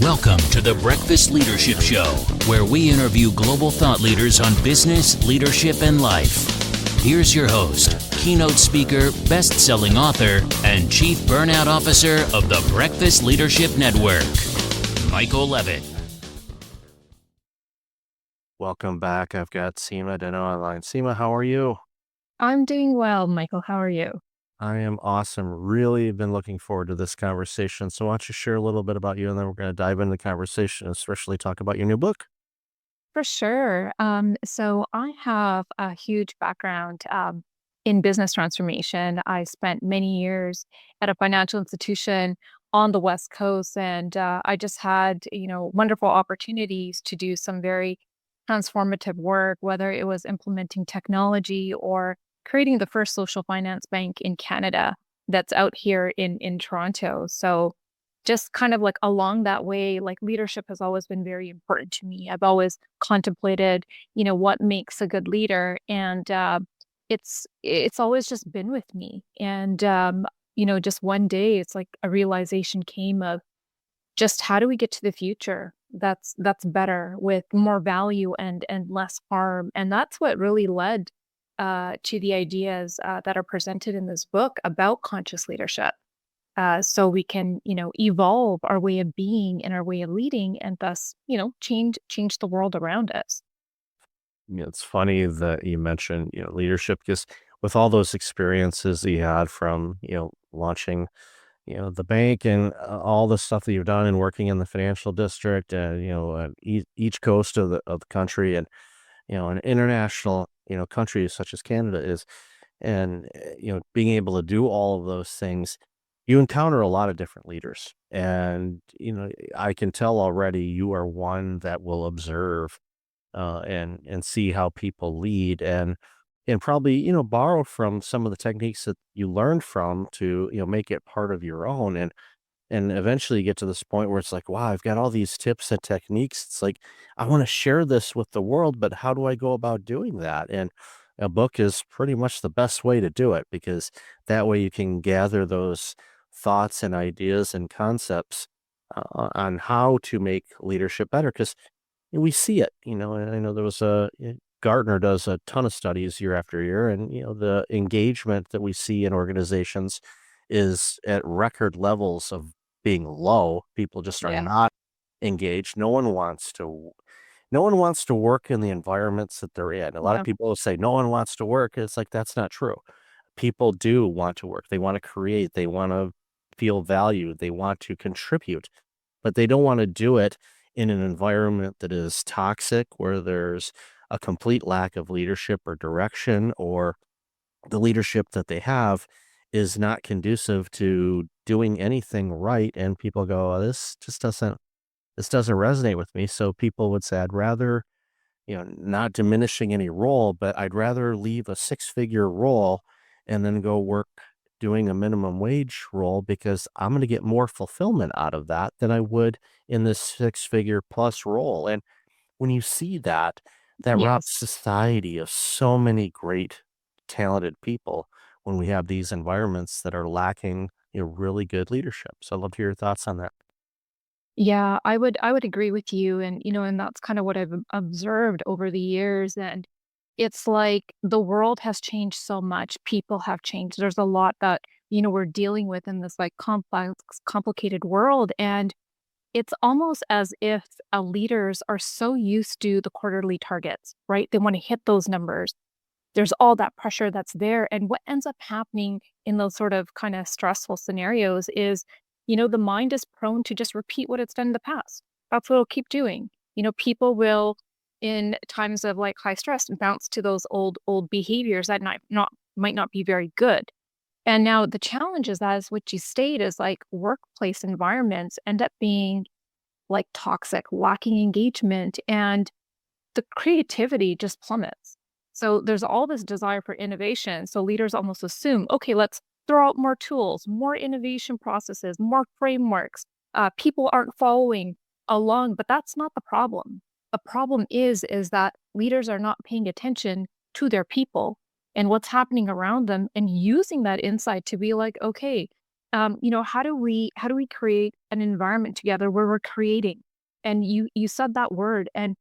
Welcome to the Breakfast Leadership Show, where we interview global thought leaders on business, leadership, and life. Here's your host, keynote speaker, best-selling author, and chief burnout officer of the Breakfast Leadership Network, Michael Levitt. Welcome back. I've got Seema and I online. Seema, how are you? I'm doing well, Michael. How are you? I am awesome. Really been looking forward to this conversation. So why don't you share a little bit about you, and then we're going to dive into the conversation, especially talk about your new book. For sure. So I have a huge background in business transformation. I spent many years at a financial institution on the West Coast, and I just had, wonderful opportunities to do some very transformative work, whether it was implementing technology or creating the first social finance bank in Canada that's out here in Toronto. So just kind of like along that way, like leadership has always been very important to me. I've always contemplated, what makes a good leader, and it's always just been with me. And just one day, it's like a realization came of just how do we get to the future that's better with more value and less harm, and that's what really led to the ideas that are presented in this book about conscious leadership so we can, evolve our way of being and our way of leading, and thus, change the world around us. It's funny that you mentioned, leadership, because with all those experiences that you had from, launching, the bank and all the stuff that you've done and working in the financial district and, each coast of the country and, an international, countries such as Canada is, and, being able to do all of those things, you encounter a lot of different leaders. And, I can tell already you are one that will observe and see how people lead and probably, borrow from some of the techniques that you learned from to, make it part of your own. And eventually get to this point where it's like, wow, I've got all these tips and techniques. It's like, I want to share this with the world, but how do I go about doing that? And a book is pretty much the best way to do it, because that way you can gather those thoughts and ideas and concepts on how to make leadership better. Because we see it, and I know there was Gartner does a ton of studies year after year, and, the engagement that we see in organizations is at record levels of being low. People just are Yeah. not engaged. No one wants to work in the environments that they're in. A lot of Yeah. people will say no one wants to work. It's like, that's not true. People do want to work. They want to create. They want to feel valued. They want to contribute, but they don't want to do it in an environment that is toxic, where there's a complete lack of leadership or direction, or the leadership that they have is not conducive to doing anything right. And people go, "Oh, this doesn't resonate with me." So people would say, I'd rather, not diminishing any role, but I'd rather leave a six-figure role and then go work doing a minimum wage role, because I'm going to get more fulfillment out of that than I would in this six-figure plus role. And when you see that, that robs Yes. society of so many great, talented people when we have these environments that are lacking, really good leadership. So I'd love to hear your thoughts on that. Yeah, I would agree with you, and and that's kind of what I've observed over the years. And it's like the world has changed so much. People have changed. There's a lot that, we're dealing with in this like complex, complicated world. And it's almost as if leaders are so used to the quarterly targets, right? They want to hit those numbers. There's all that pressure that's there. And what ends up happening in those sort of kind of stressful scenarios is, the mind is prone to just repeat what it's done in the past. That's what it'll keep doing. People will, in times of like high stress, bounce to those old behaviors that might not be very good. And now the challenge is that, as what you state, is like workplace environments end up being like toxic, lacking engagement, and the creativity just plummets. So there's all this desire for innovation. So leaders almost assume, okay, let's throw out more tools, more innovation processes, more frameworks. People aren't following along, but that's not the problem. The problem is that leaders are not paying attention to their people and what's happening around them, and using that insight to be like, okay, how do we create an environment together where we're creating? And you said that word, and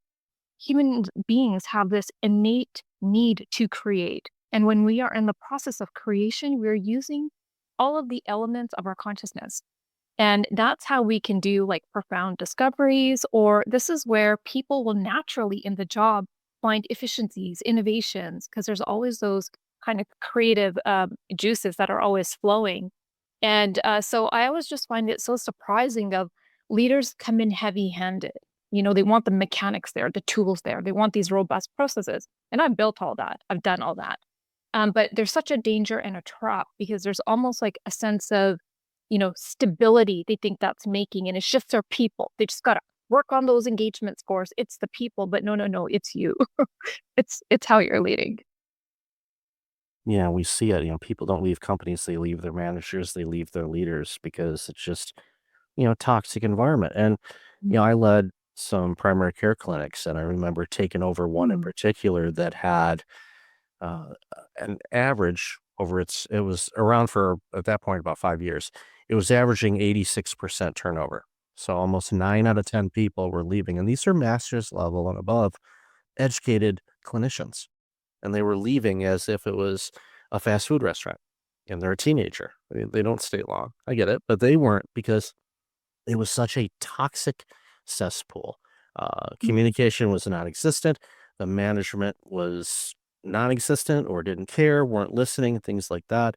human beings have this innate need to create. And when we are in the process of creation, we're using all of the elements of our consciousness. And that's how we can do like profound discoveries, or this is where people will naturally in the job find efficiencies, innovations, because there's always those kind of creative juices that are always flowing. And so I always just find it so surprising of leaders come in heavy handed. They want the mechanics there, the tools there. They want these robust processes. And I've built all that. I've done all that. But there's such a danger and a trap because there's almost like a sense of, stability they think that's making. And it's just their people. They just got to work on those engagement scores. It's the people, but no, no, no, it's you. It's how you're leading. Yeah, we see it. People don't leave companies, they leave their managers, they leave their leaders because it's just, toxic environment. And, I led some primary care clinics, and I remember taking over one in Mm. particular that had uh, an average over it was around for at that point about 5 years. It was averaging 86% turnover. So almost 9 out of 10 people were leaving. And these are master's level and above educated clinicians. And they were leaving as if it was a fast food restaurant. And they're a teenager. They don't stay long. I get it. But they weren't because it was such a toxic cesspool. Communication was non-existent. The management was non-existent or didn't care, weren't listening, things like that.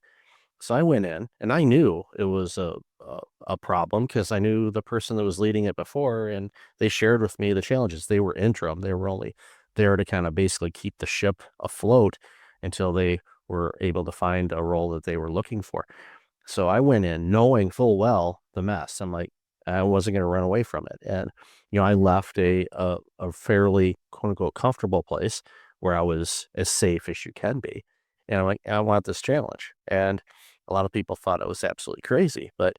So I went in and I knew it was a problem because I knew the person that was leading it before, and they shared with me the challenges. They were interim. They were only there to kind of basically keep the ship afloat until they were able to find a role that they were looking for. So I went in knowing full well the mess. I'm like, I wasn't going to run away from it. And, I left a fairly quote unquote comfortable place where I was as safe as you can be. And I'm like, I want this challenge. And a lot of people thought I was absolutely crazy, but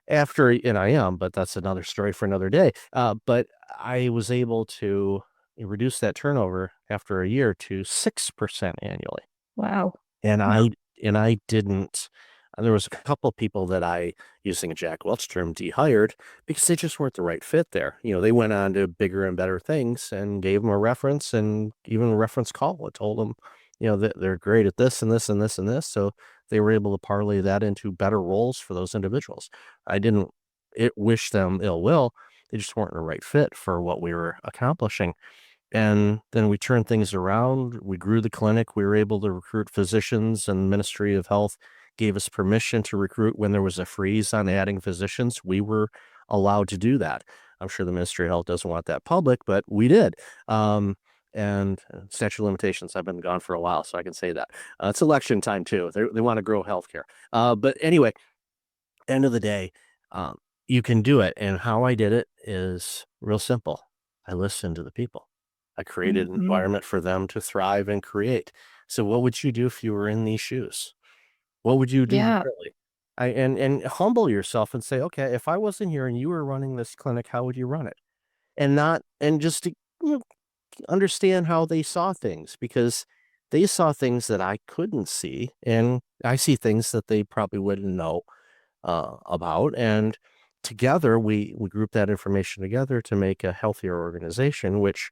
and I am, but that's another story for another day. But I was able to reduce that turnover after a year to 6% annually. Wow. And Wow. I didn't there was a couple of people that I, using a Jack Welch term, dehired because they just weren't the right fit there. They went on to bigger and better things and gave them a reference and even a reference call. It told them, that they're great at this and this and this and this. So they were able to parlay that into better roles for those individuals. I didn't wish them ill will. They just weren't the right fit for what we were accomplishing. And then we turned things around. We grew the clinic. We were able to recruit physicians, and the Ministry of Health gave us permission to recruit when there was a freeze on adding physicians. We were allowed to do that. I'm sure the Ministry of Health doesn't want that public, but we did. And statute of limitations, I've been gone for a while, so I can say that. It's election time too. They want to grow healthcare. But anyway, end of the day, um, you can do it. And how I did it is real simple. I listened to the people. I created an Mhm. environment for them to thrive and create. So what would you do if you were in these shoes? What would you do Yeah. differently? And humble yourself and say, okay, if I wasn't here and you were running this clinic, how would you run it? And not and just to you know, understand how they saw things because they saw things that I couldn't see, and I see things that they probably wouldn't know about. And together, we group that information together to make a healthier organization, which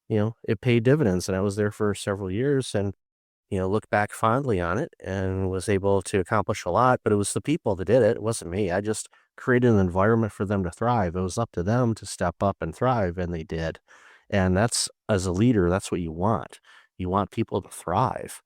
it paid dividends. And I was there for several years, and look back fondly on it and was able to accomplish a lot, but it was the people that did it. It wasn't me. I just created an environment for them to thrive. It was up to them to step up and thrive, and they did. And that's, as a leader, that's what you want. You want people to thrive.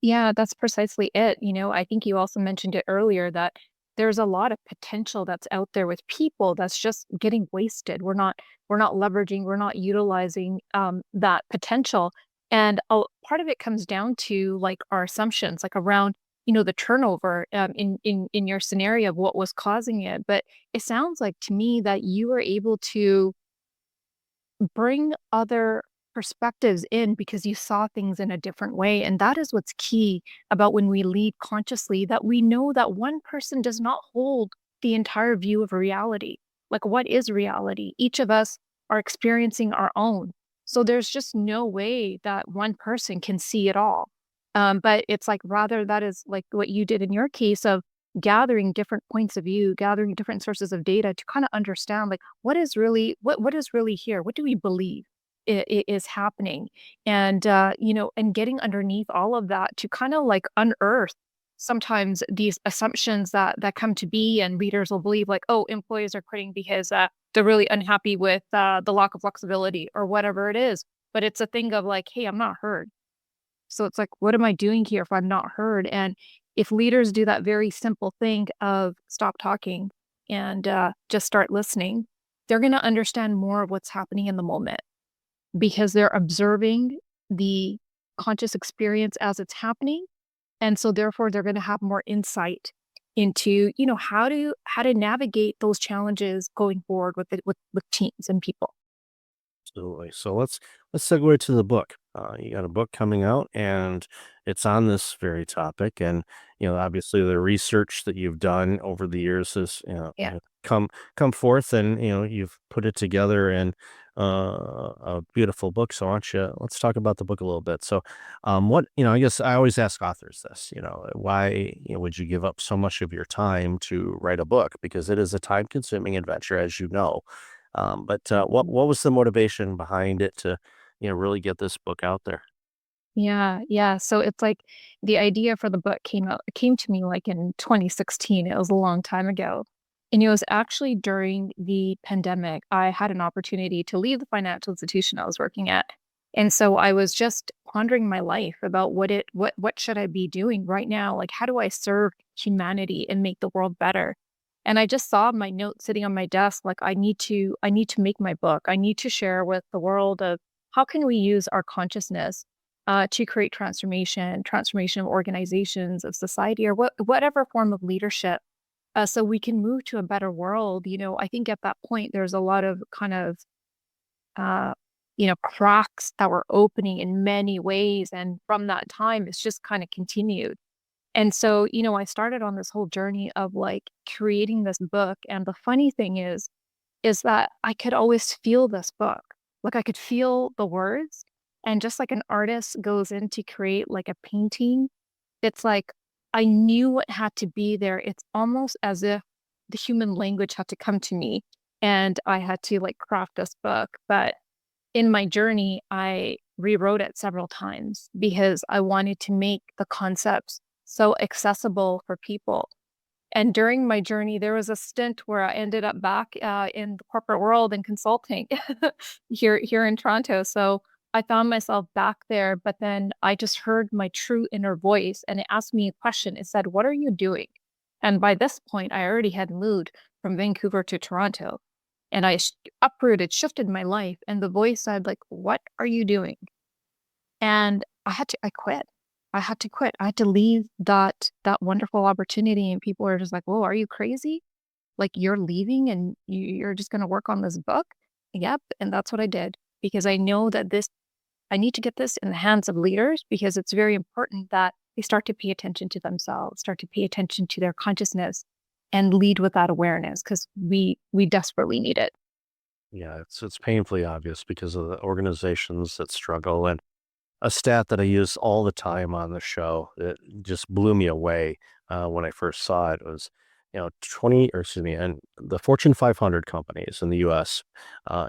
Yeah, that's precisely it. I think you also mentioned it earlier that there's a lot of potential that's out there with people that's just getting wasted. We're not leveraging, we're not utilizing that potential. And part of it comes down to like our assumptions, like around the turnover in your scenario of what was causing it. But it sounds like to me that you were able to bring other perspectives in because you saw things in a different way. And that is what's key about when we lead consciously, that we know that one person does not hold the entire view of reality. Like, what is reality? Each of us are experiencing our own. So there's just no way that one person can see it all. But it's like rather that is like what you did in your case of gathering different points of view, gathering different sources of data to kind of understand like what is really here? What do we believe is happening? And and getting underneath all of that to kind of like unearth sometimes these assumptions that come to be and readers will believe like, oh, employees are quitting because they're really unhappy with the lack of flexibility or whatever it is. But it's a thing of like, hey, I'm not heard, so it's like, what am I doing here if I'm not heard? And if leaders do that very simple thing of stop talking and just start listening, they're going to understand more of what's happening in the moment because they're observing the conscious experience as it's happening. And so therefore they're going to have more insight into, how to navigate those challenges going forward with teams and people. Absolutely. So let's segue to the book. You got a book coming out, and it's on this very topic. And obviously, the research that you've done over the years has Yeah. come forth, and you've put it together in a beautiful book. So, why don't you let's talk about the book a little bit. So, what I guess I always ask authors this. Why would you give up so much of your time to write a book? Because it is a time-consuming adventure, as you know. But what was the motivation behind it to, really get this book out there? Yeah, yeah. So it's like the idea for the book came to me like in 2016. It was a long time ago. And it was actually during the pandemic. I had an opportunity to leave the financial institution I was working at. And so I was just pondering my life about what should I be doing right now? Like how do I serve humanity and make the world better? And I just saw my note sitting on my desk like I need to make my book. I need to share with the world of how can we use our consciousness to create transformation of organizations, of society, or whatever form of leadership, so we can move to a better world. I think at that point there's a lot of kind of cracks that were opening in many ways, and from that time, it's just kind of continued. And so, I started on this whole journey of like creating this book, and the funny thing is that I could always feel this book. Like I could feel the words. And just like an artist goes in to create like a painting, it's like I knew what had to be there. It's almost as if the human language had to come to me and I had to like craft this book. But in my journey, I rewrote it several times because I wanted to make the concepts so accessible for people. And during my journey, there was a stint where I ended up back in the corporate world and consulting here in Toronto. So I found myself back there, but then I just heard my true inner voice, and it asked me a question. It said, "What are you doing?" And by this point, I already had moved from Vancouver to Toronto, and uprooted, shifted my life. And the voice said, "Like, what are you doing?" And I quit. I had to quit. I had to leave that wonderful opportunity, and people were just like, "Whoa, are you crazy? Like, you're leaving and you're just gonna work on this book?" Yep, and that's what I did because I know that I need to get this in the hands of leaders because it's very important that they start to pay attention to themselves, start to pay attention to their consciousness, and lead with that awareness because we desperately need it. Yeah, it's painfully obvious because of the organizations that struggle. And a stat that I use all the time on the show that just blew me away when I first saw it was, 20, or excuse me, and the Fortune 500 companies in the US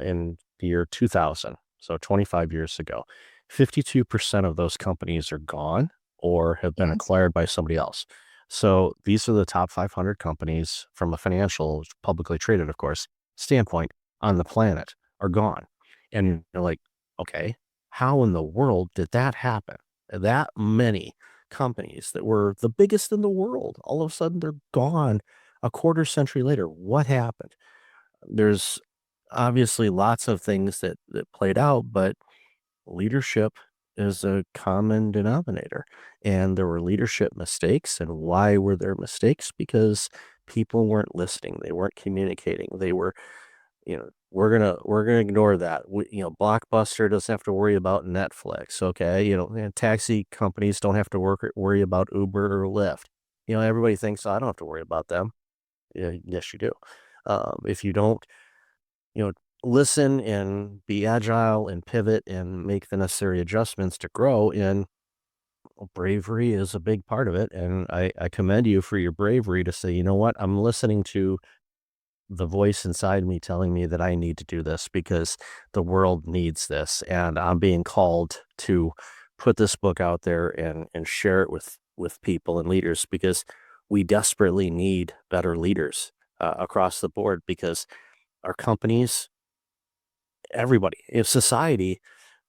in the year 2000, so 25 years ago, 52% of those companies are gone or have been Yes. acquired by somebody else. So these are the top 500 companies from a financial, publicly traded, of course, standpoint on the planet are gone. And you're like, okay, how in the world did that happen? That many companies that were the biggest in the world, all of a sudden they're gone a quarter century later. What happened? There's obviously lots of things that played out, but leadership is a common denominator. And there were leadership mistakes. And why were there mistakes? Because people weren't listening, they weren't communicating, they were we're gonna ignore that. Blockbuster doesn't have to worry about Netflix, okay? And taxi companies don't have to worry about Uber or Lyft. Everybody thinks, "Oh, I don't have to worry about them." Yeah, yes, you do. If you don't, you know, listen and be agile and pivot and make the necessary adjustments to grow in bravery is a big part of it. And I commend you for your bravery to say, you know what, I'm listening to the voice inside me telling me that I need to do this because the world needs this. And I'm being called to put this book out there and share it with people and leaders because we desperately need better leaders across the board because our companies, everybody, if society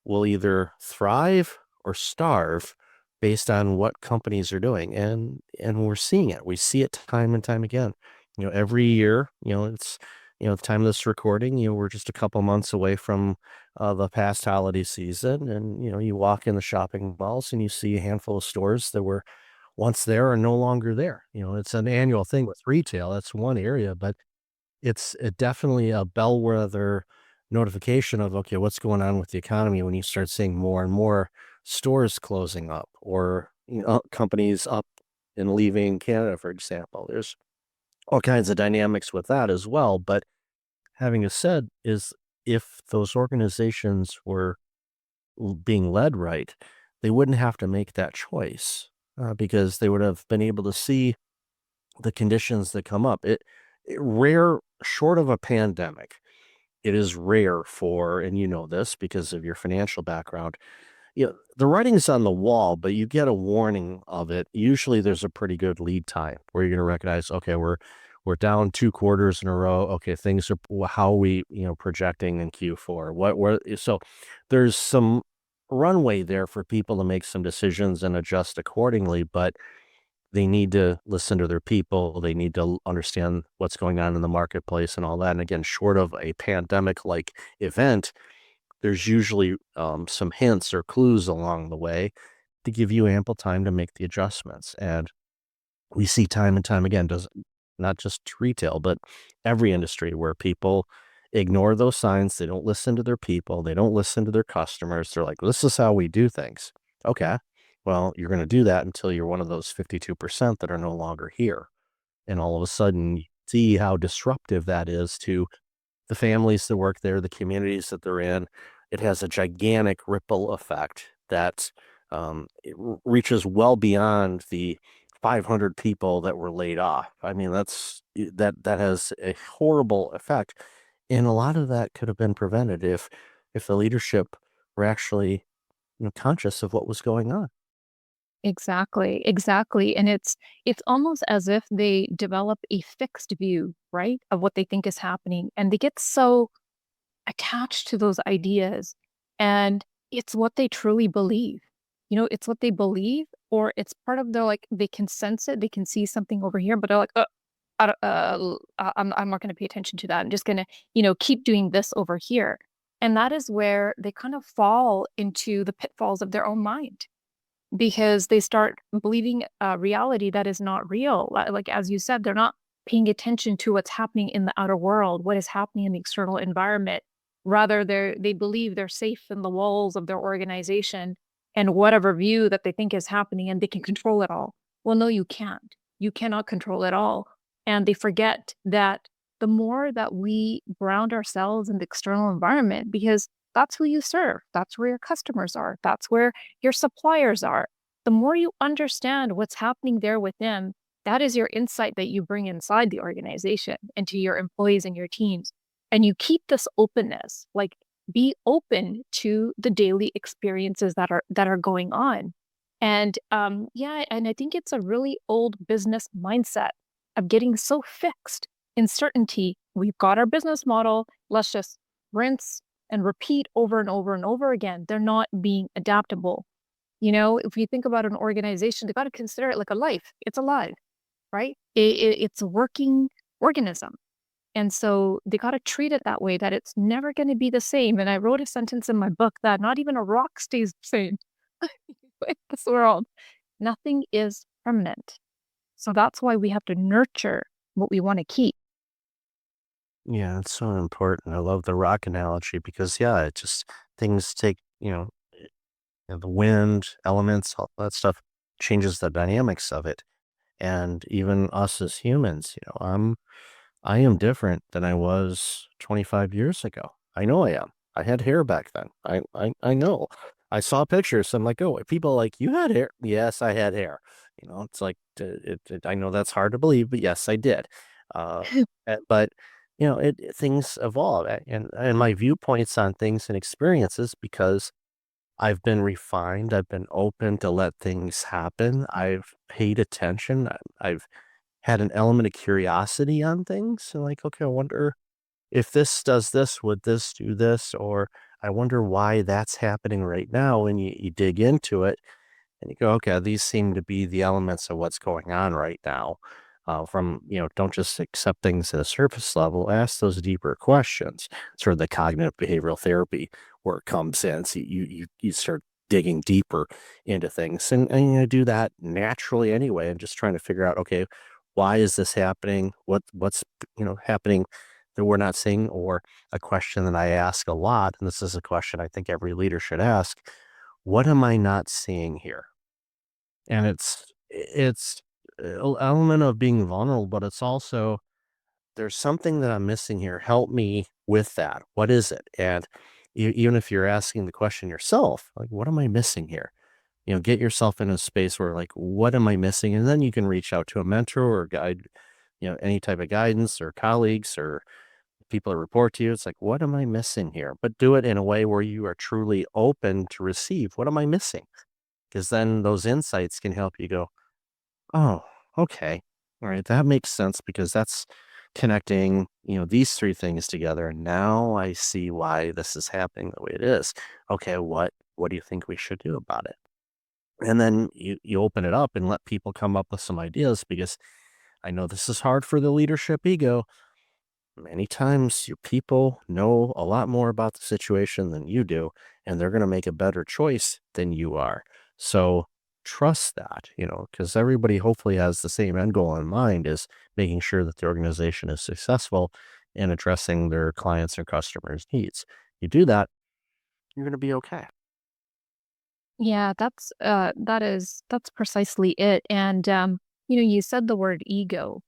will either thrive or starve based on what companies are doing. And we're seeing it. We see it time and time again. Every year, it's the time of this recording, we're just a couple months away from the past holiday season. And you walk in the shopping malls and you see a handful of stores that were once there are no longer there. It's an annual thing with retail. That's one area, but it's definitely a bellwether notification of, okay, what's going on with the economy when you start seeing more and more stores closing up or, companies up and leaving Canada, for example. There's all kinds of dynamics with that as well. But having it said is if those organizations were being led right, they wouldn't have to make that choice because they would have been able to see the conditions that come up. It rare, short of a pandemic, it is rare for, and you know this because of your financial background, the writing's on the wall, but you get a warning of it. Usually there's a pretty good lead time where you're going to recognize, okay, we're down 2 quarters in a row. Okay, things are, how are we, projecting in Q4? So there's some runway there for people to make some decisions and adjust accordingly, but they need to listen to their people. They need to understand what's going on in the marketplace and all that. And again, short of a pandemic-like event, there's usually some hints or clues along the way to give you ample time to make the adjustments. And we see time and time again, not just retail, but every industry where people ignore those signs. They don't listen to their people. They don't listen to their customers. They're like, this is how we do things. Okay. Well, you're going to do that until you're one of those 52% that are no longer here. And all of a sudden, you see how disruptive that is to the families that work there, the communities that they're in. It has a gigantic ripple effect that reaches well beyond the 500 people that were laid off. I mean, that has a horrible effect, and a lot of that could have been prevented if the leadership were actually conscious of what was going on. Exactly, exactly. And it's almost as if they develop a fixed view, right, of what they think is happening. And they get so attached to those ideas. And it's what they truly believe. It's what they believe, or it's part of their like they can sense it, they can see something over here, but they're like, I'm not gonna pay attention to that. I'm just gonna, keep doing this over here. And that is where they kind of fall into the pitfalls of their own mind because they start believing a reality that is not real. Like as you said, they're not paying attention to what's happening in the outer world, what is happening in the external environment. Rather, they believe they're safe in the walls of their organization and whatever view that they think is happening, and they can control it all. Well, no, you can't. You cannot control it all. And they forget that the more that we ground ourselves in the external environment, because that's who you serve, that's where your customers are, that's where your suppliers are. The more you understand what's happening there with them, that is your insight that you bring inside the organization and to your employees and your teams. And you keep this openness, like be open to the daily experiences that are going on. And yeah, and I think it's a really old business mindset of getting so fixed in certainty. We've got our business model, let's just rinse and repeat over and over and over again. They're not being adaptable. If you think about an organization, they got to consider it like a life. It's alive, right? It's a working organism. And so they got to treat it that way, that it's never going to be the same. And I wrote a sentence in my book that not even a rock stays the same in this world. Nothing is permanent. So that's why we have to nurture what we want to keep. Yeah, it's so important. I love the rock analogy because, yeah, it just things take, the wind, elements, all that stuff changes the dynamics of it. And even us as humans, I am different than I was 25 years ago. I know I am. I had hair back then. I know. I saw pictures. So I'm like, oh, people are like, you had hair. Yes, I had hair. It's like, I know that's hard to believe, but yes, I did. Uh, but things evolve, and my viewpoints on things and experiences, because I've been refined. I've been open to let things happen. I've paid attention. I've had an element of curiosity on things. So like, okay, I wonder if this does this, would this do this? Or I wonder why that's happening right now. And you dig into it and you go, okay, these seem to be the elements of what's going on right now. Don't just accept things at a surface level, ask those deeper questions, sort of the cognitive behavioral therapy where it comes in. So you start digging deeper into things, and you do that naturally anyway, and just trying to figure out, okay, why is this happening? What's happening that we're not seeing? Or a question that I ask a lot, and this is a question I think every leader should ask: what am I not seeing here? And it's an element of being vulnerable, but it's also, there's something that I'm missing here. Help me with that. What is it? And even if you're asking the question yourself, like, what am I missing here? Get yourself in a space where, like, what am I missing? And then you can reach out to a mentor or guide, any type of guidance, or colleagues, or people that report to you. It's like, what am I missing here? But do it in a way where you are truly open to receive. What am I missing? Because then those insights can help you go, oh, okay. All right. That makes sense, because that's connecting, these three things together. And now I see why this is happening the way it is. Okay. What do you think we should do about it? And then you open it up and let people come up with some ideas, because I know this is hard for the leadership ego. Many times your people know a lot more about the situation than you do, and they're going to make a better choice than you are. So trust that, because everybody hopefully has the same end goal in mind, is making sure that the organization is successful in addressing their clients' or customers' needs. You do that, you're going to be okay. Yeah, that's precisely it. And you said the word ego,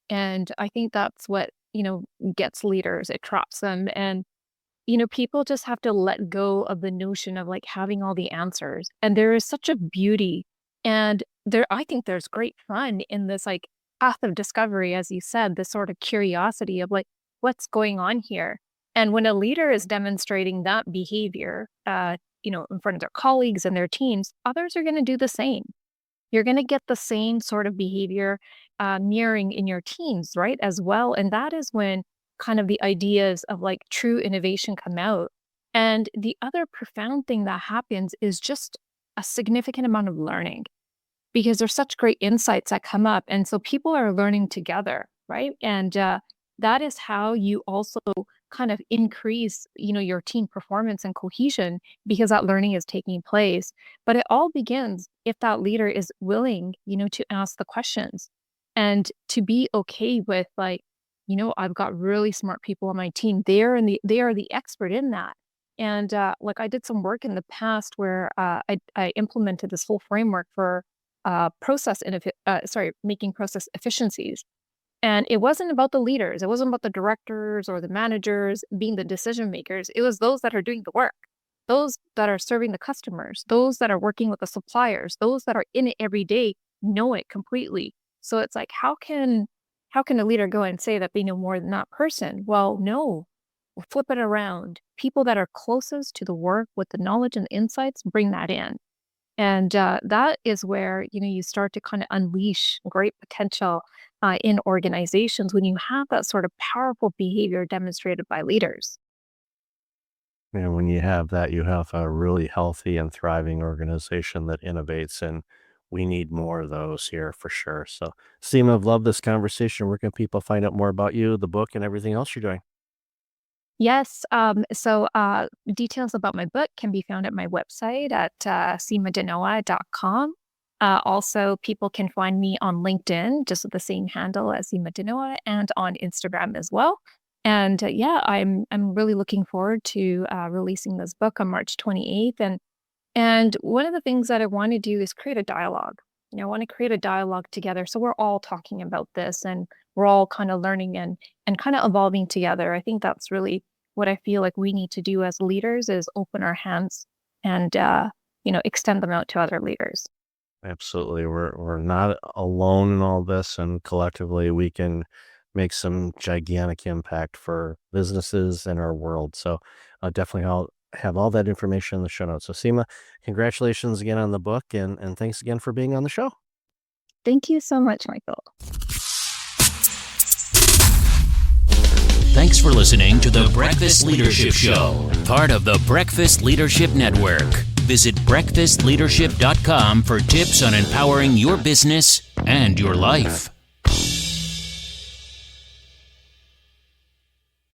and I think that's what, gets leaders, it traps them. And people just have to let go of the notion of like having all the answers. And there is such a beauty, and I think there's great fun in this like path of discovery, as you said, this sort of curiosity of like, what's going on here? And when a leader is demonstrating that behavior, in front of their colleagues and their teams, others are going to do the same. You're going to get the same sort of behavior mirroring in your teams, right? As well. And that is when kind of the ideas of like true innovation come out. And the other profound thing that happens is just a significant amount of learning, because there's such great insights that come up. And so people are learning together, right? And that is how you also kind of increase, your team performance and cohesion, because that learning is taking place. But it all begins if that leader is willing, to ask the questions and to be okay with like, I've got really smart people on my team. They are the expert in that. And like I did some work in the past where I implemented this whole framework for making process efficiencies. And it wasn't about the leaders. It wasn't about the directors or the managers being the decision makers. It was those that are doing the work, those that are serving the customers, those that are working with the suppliers, those that are in it every day know it completely. So it's like, how can a leader go and say that they know more than that person? Well, no. We'll flip it around. People that are closest to the work with the knowledge and insights bring that in. And that is where, you start to kind of unleash great potential in organizations when you have that sort of powerful behavior demonstrated by leaders. And when you have that, you have a really healthy and thriving organization that innovates, and we need more of those here for sure. So, Seema, I've loved this conversation. Where can people find out more about you, the book, and everything else you're doing? Yes. So details about my book can be found at my website at seemadanoa.com. Also, people can find me on LinkedIn, just with the same handle as Seema Dhanoa, and on Instagram as well. And yeah, I'm really looking forward to releasing this book on March 28th. And one of the things that I want to do is create a dialogue. I want to create a dialogue together, so we're all talking about this, and we're all kind of learning and kind of evolving together. I think that's really what I feel like we need to do as leaders, is open our hands and extend them out to other leaders. Absolutely. We're not alone in all this, and collectively we can make some gigantic impact for businesses and our world. So definitely I'll have all that information in the show notes. So Seema, congratulations again on the book, and thanks again for being on the show. Thank you so much, Michael. Thanks for listening to the Breakfast Leadership Show, part of the Breakfast Leadership Network. Visit breakfastleadership.com for tips on empowering your business and your life.